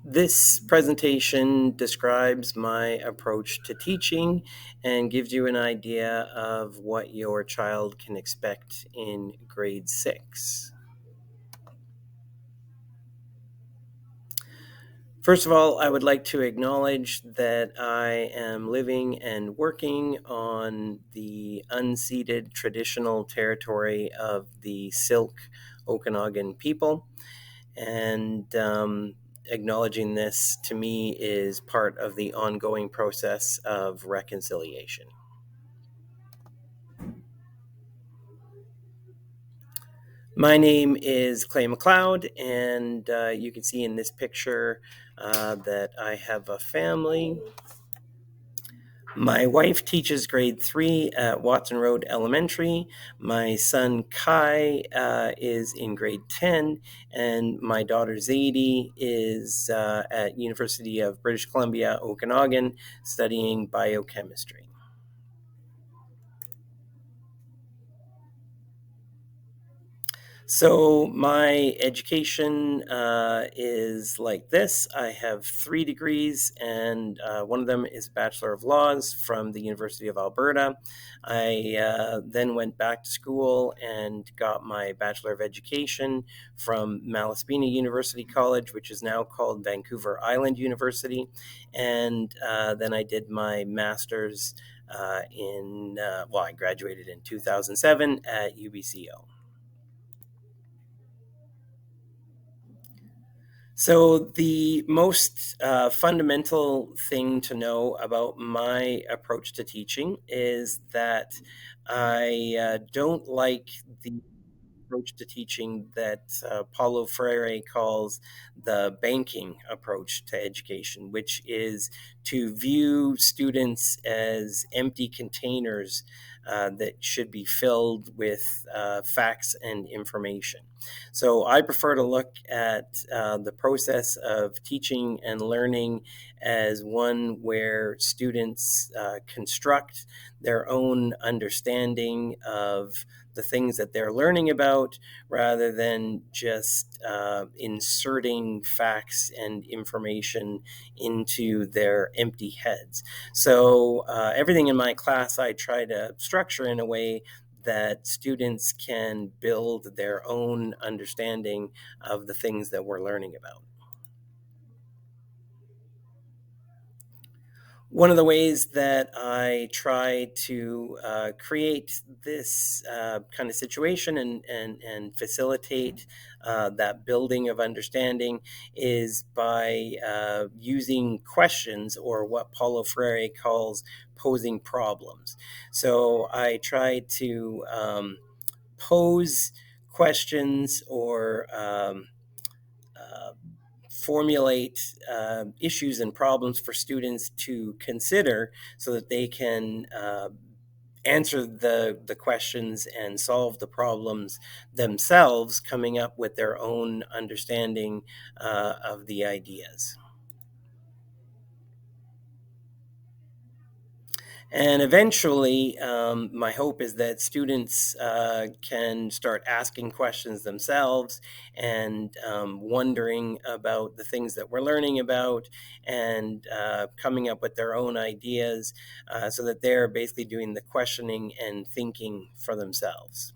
This presentation describes my approach to teaching and gives you an idea of what your child can expect in grade 6. First of all, I would like to acknowledge that I am living and working on the unceded traditional territory of the Syilx Okanagan people. And acknowledging this to me is part of the ongoing process of reconciliation. My name is Clay McLeod, and you can see in this picture that I have a family. My wife teaches grade 3 at Watson Road Elementary. My son Kai is in grade 10, and my daughter Zadie is at University of British Columbia, Okanagan, studying biochemistry. So my education is like this. I have 3 degrees, and one of them is Bachelor of Laws from the University of Alberta. I then went back to school and got my Bachelor of Education from Malaspina University College, which is now called Vancouver Island University. And then I did my master's I graduated in 2007 at UBCO. So the most fundamental thing to know about my approach to teaching is that I don't like the approach to teaching that Paulo Freire calls the banking approach to education, which is to view students as empty containers that should be filled with facts and information. So I prefer to look at the process of teaching and learning as one where students construct their own understanding of the things that they're learning about rather than just inserting facts and information into their empty heads. So everything in my class I try to structure in a way that students can build their own understanding of the things that we're learning about. One of the ways that I try to create this kind of situation and facilitate that building of understanding is by using questions, or what Paulo Freire calls posing problems. So I try to pose questions or formulate issues and problems for students to consider so that they can answer the questions and solve the problems themselves, coming up with their own understanding of the ideas. And eventually, my hope is that students can start asking questions themselves and wondering about the things that we're learning about, and coming up with their own ideas so that they're basically doing the questioning and thinking for themselves.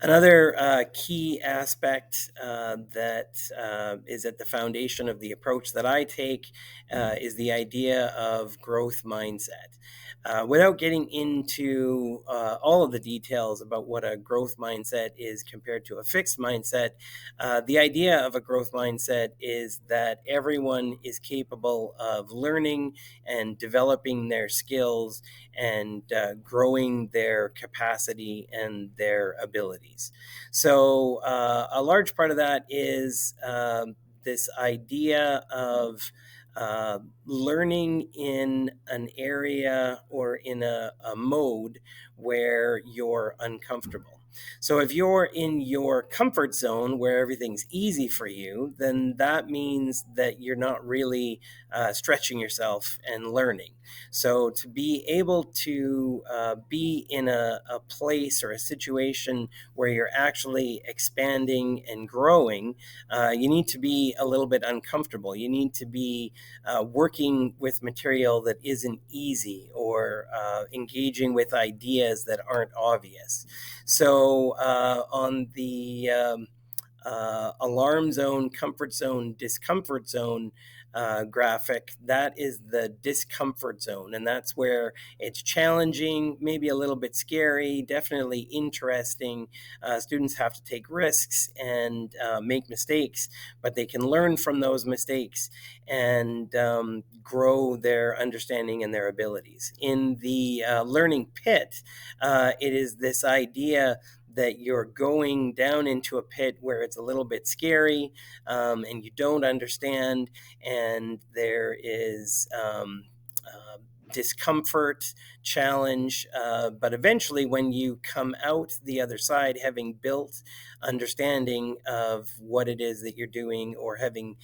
Another key aspect that is at the foundation of the approach that I take is the idea of growth mindset. Without getting into all of the details about what a growth mindset is compared to a fixed mindset, the idea of a growth mindset is that everyone is capable of learning and developing their skills and growing their capacity and their abilities. So, a large part of that is this idea of learning in an area or in a mode where you're uncomfortable. So if you're in your comfort zone where everything's easy for you, then that means that you're not really stretching yourself and learning. So to be able to be in a place or a situation where you're actually expanding and growing, you need to be a little bit uncomfortable. You need to be working with material that isn't easy, or engaging with ideas that aren't obvious. So on the alarm zone, comfort zone, discomfort zone graphic, that is the discomfort zone. And that's where it's challenging, maybe a little bit scary, definitely interesting. Students have to take risks and make mistakes, but they can learn from those mistakes and grow their understanding and their abilities. In the learning pit, it is this idea that you're going down into a pit where it's a little bit scary, and you don't understand, and there is discomfort, challenge, but eventually when you come out the other side, having built understanding of what it is that you're doing, or having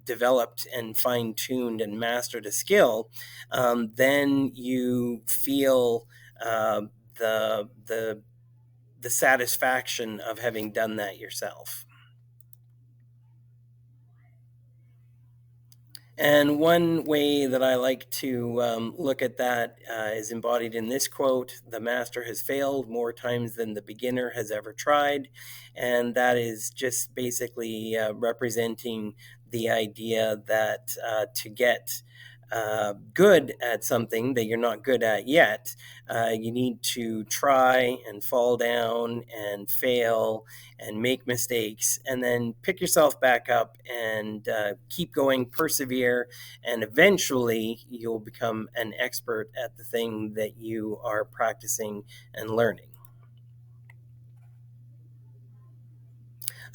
developed and fine-tuned and mastered a skill, then you feel the satisfaction of having done that yourself. And one way that I like to look at that is embodied in this quote: "The master has failed more times than the beginner has ever tried." And that is just basically representing the idea that to get good at something that you're not good at yet, you need to try and fall down and fail and make mistakes, and then pick yourself back up and keep going, persevere, and eventually you'll become an expert at the thing that you are practicing and learning.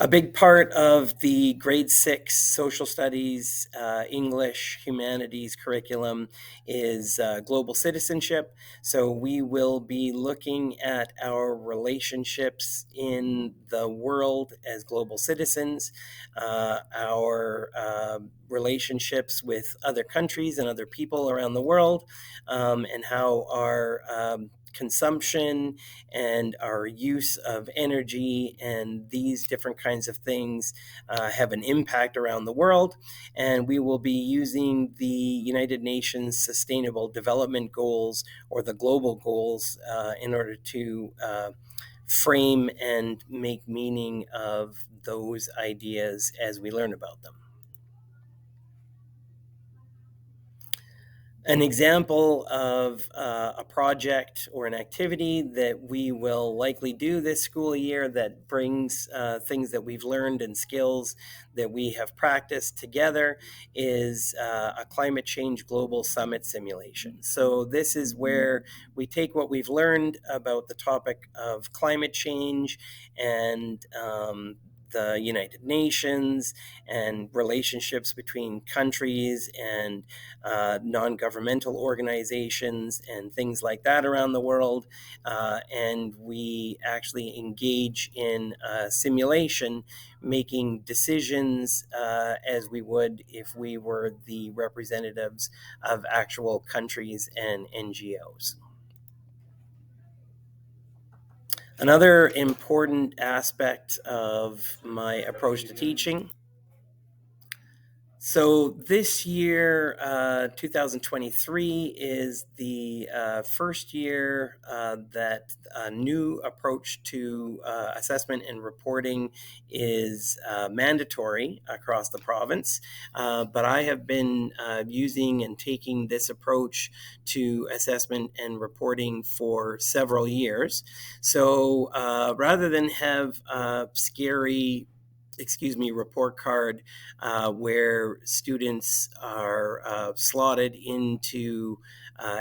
A big part of the grade 6 social studies, English, humanities curriculum is global citizenship. So we will be looking at our relationships in the world as global citizens, our relationships with other countries and other people around the world, and how our consumption and our use of energy and these different kinds of things have an impact around the world. And we will be using the United Nations Sustainable Development Goals, or the global goals, in order to frame and make meaning of those ideas as we learn about them. An example of a project or an activity that we will likely do this school year that brings things that we've learned and skills that we have practiced together is a climate change global summit simulation. So this is where we take what we've learned about the topic of climate change and the United Nations and relationships between countries and non-governmental organizations and things like that around the world. And we actually engage in simulation, making decisions as we would if we were the representatives of actual countries and NGOs. Another important aspect of my approach to teaching. So this year, 2023, is the first year that a new approach to assessment and reporting is mandatory across the province. But I have been using and taking this approach to assessment and reporting for several years. So rather than have scary report card where students are slotted into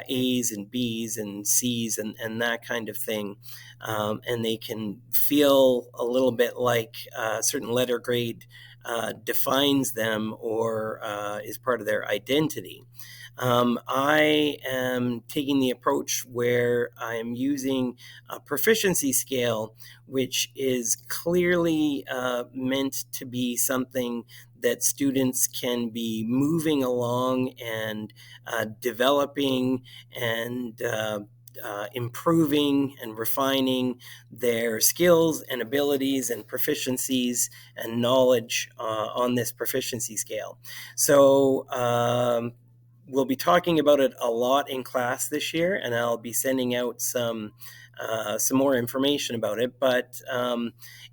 A's and B's and C's and that kind of thing. And they can feel a little bit like a certain letter grade defines them or is part of their identity. I am taking the approach where I am using a proficiency scale, which is clearly meant to be something that students can be moving along and developing and improving and refining their skills and abilities and proficiencies and knowledge on this proficiency scale. So we'll be talking about it a lot in class this year, and I'll be sending out some more information about it. But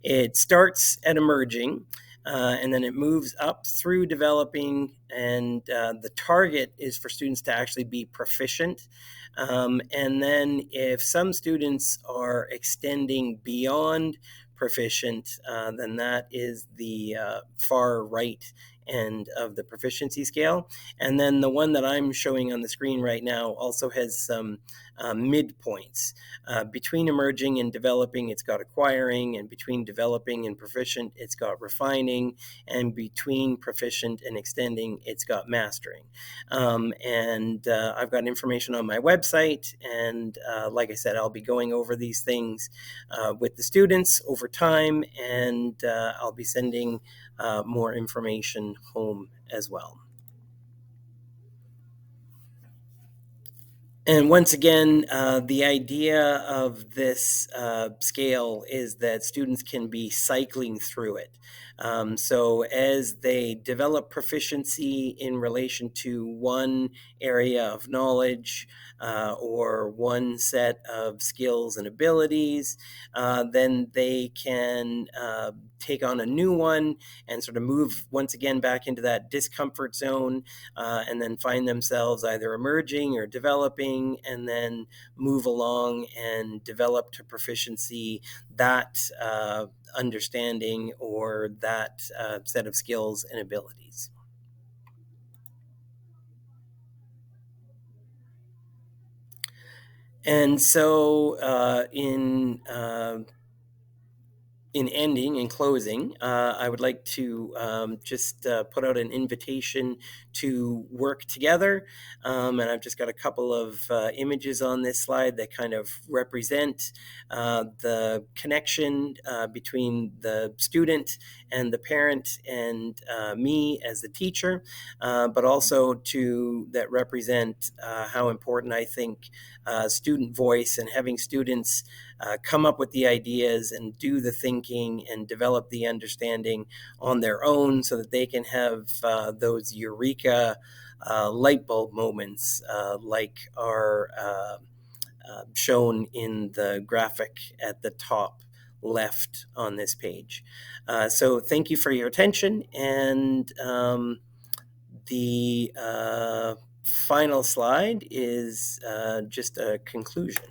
it starts at emerging, and then it moves up through developing, and the target is for students to actually be proficient. And then if some students are extending beyond proficient, then that is the far right end of the proficiency scale. And then the one that I'm showing on the screen right now also has some midpoints. Between emerging and developing, it's got acquiring, and between developing and proficient, it's got refining, and between proficient and extending, it's got mastering. And I've got information on my website, and like I said, I'll be going over these things with the students over time, and I'll be sending more information home as well. And once again, the idea of this scale is that students can be cycling through it. So as they develop proficiency in relation to one area of knowledge or one set of skills and abilities, then they can take on a new one and sort of move once again back into that discomfort zone, and then find themselves either emerging or developing, and then move along and develop to proficiency that understanding or that set of skills and abilities. And so in ending and closing, I would like to just put out an invitation to work together. And I've just got a couple of images on this slide that kind of represent the connection between the student and the parent and me as the teacher, but also that represent how important I think student voice and having students come up with the ideas and do the thinking and develop the understanding on their own so that they can have those eureka light bulb moments like are shown in the graphic at the top left on this page. So thank you for your attention, and the final slide is just a conclusion.